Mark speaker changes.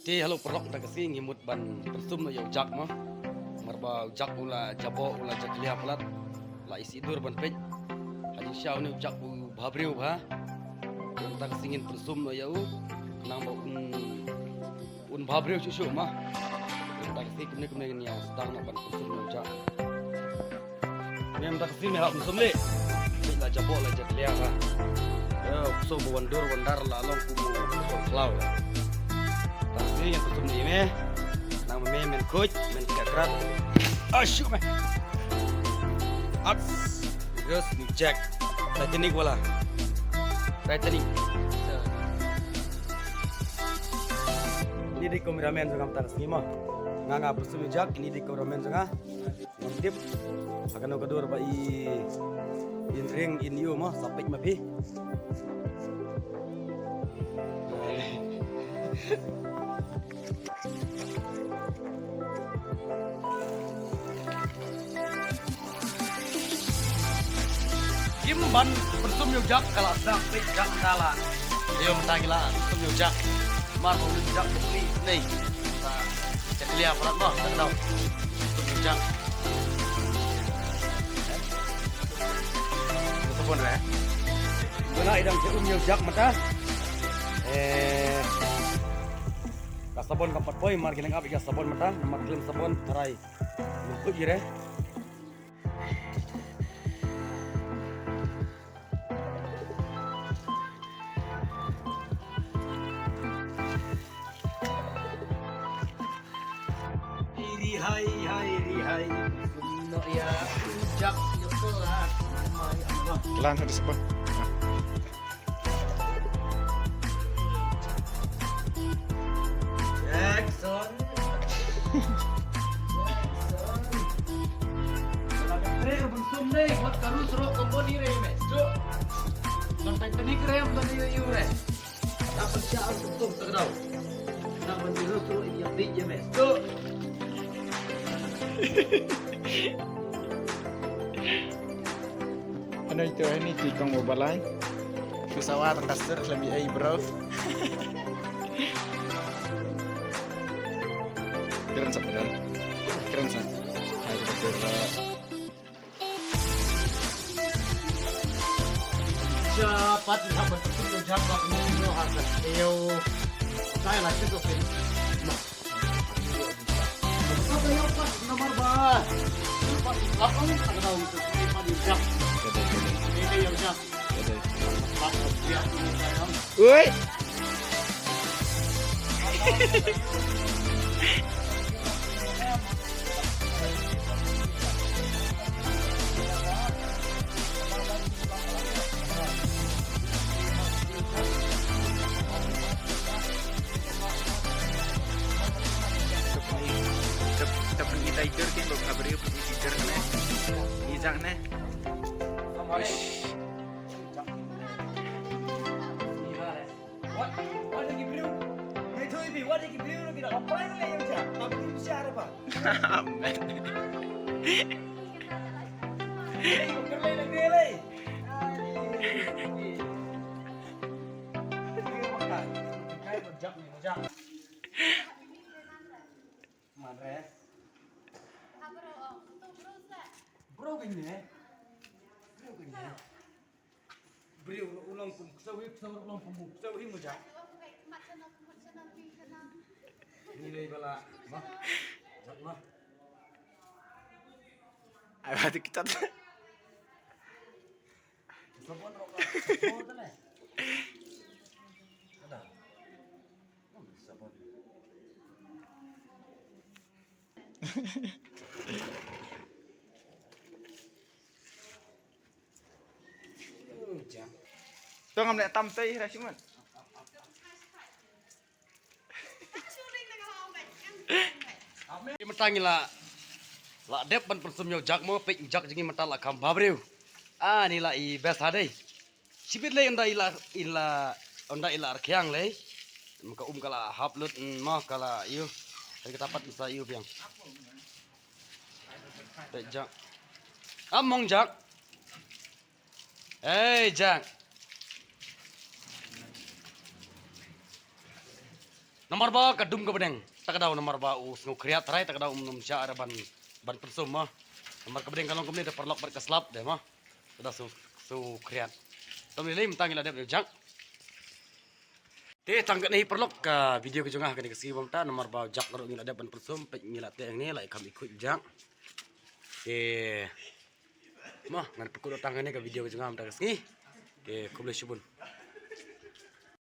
Speaker 1: Ti halo perok tak kesing himut ban persum no yau jak mah. Marba jak ula jabo ula jak liha pelat. La isi dur ban pej. Haji syau ni jak u babriu ba. Yang tak kesingin persum no yau. Nang ba un babriu susu mah. Yang tak kesing kemne ni sedang nak ban persum no jak. Mem tak kesing ni hak persum le. La jabo la jak liha ba. Ya so wandur wandar la long kumu so klau. Tapi yang tutup ni meh, nama men coach, men kakrat, asyuk meh, up, terus ni jack, Titanic wala, Titanic. Ini di kameramen sangat taras ni mah, nganga bersum jack, ini di kameramen sangat, ngintip, akan nak kedua ba in ring in you mah, sampai mapi. Kimban persum yujak kalau dak jak kala. Yo mentagila persum yujak. Mar mau yujak bukti nih. Cek lihat pelat mah tak tahu. Persum yujak. Telepon re. Guna idang persum yujak mata. Kasabon kapat poy mar kinang abi kasabon mata. Mar kilim sabon tarai. Lumpuk gire. Hai no ya ujak nyepelat mai Allah
Speaker 2: Kelan ada sebab.
Speaker 1: Jackson Jackson Trek bersum nih buat karu serok komponi re mes cuk sampai tenik re bukan yu re dapat syaar betul terau nak menjuru suruh yang biji mes cuk.
Speaker 2: Ano ito ini tikong mobalay? Pesawat kasar lebih ai bro. Keren sa pedal. Keren sa. Ay betul.
Speaker 1: Cepat dapat itu jambak nino harga. Yo. Saya lah cukup ini. Apa yang pas nomor bah? Pas apa ni? Ada tahu itu. Pas jam. Ini yang jam. Pas dia ini sayang.
Speaker 2: Woi. Tapi kita tidur kan belum kabar dia pergi tidur nih. Izak nih.
Speaker 1: What lagi beliau? Itu ibu, what lagi beliau lagi nak apa lagi yang jam? Tapi itu siapa apa?
Speaker 2: Amen.
Speaker 1: Kerja lagi lagi. Kayak berjak nih, berjak. Mana? Bro gini. Beri ulang pun sawi ulang pun sawi muja. Nilai bala, mah, mah.
Speaker 2: Ayo kita.
Speaker 1: Sabon rokok, sabon tu lah. Ada. Sabon.
Speaker 2: Tuh ngambil tamtai rasiman.
Speaker 1: Metangi lah, dep ban persum yo jak mo pek jak jengi mata lah kam babriu. Ni lah i best hadai. Sibit le onda ila arkyang le. Muka kala haplut mah kala yu. Kita dapat bisa yu biang. Pek jak. Among jak. Jak. Nomor ba kadum ka bedeng. Takadaw nomor ba us ngo kriat rai takadaw sya ada ban persum mah. Nomor ka bedeng kalong kumni da perlok ber kaslap deh mah. Sudah su kriat. Tom lili mentang ila dep jak. Te tangkat ni perlok ka video ke jongah kani kasi bang ta nomor ba jak ro ngila dep ban persum pe ngila te ni lai kam ikut jak. Te mah ngan pekul tangane ka video ke jongah ta kasi. Ke kuble shubun.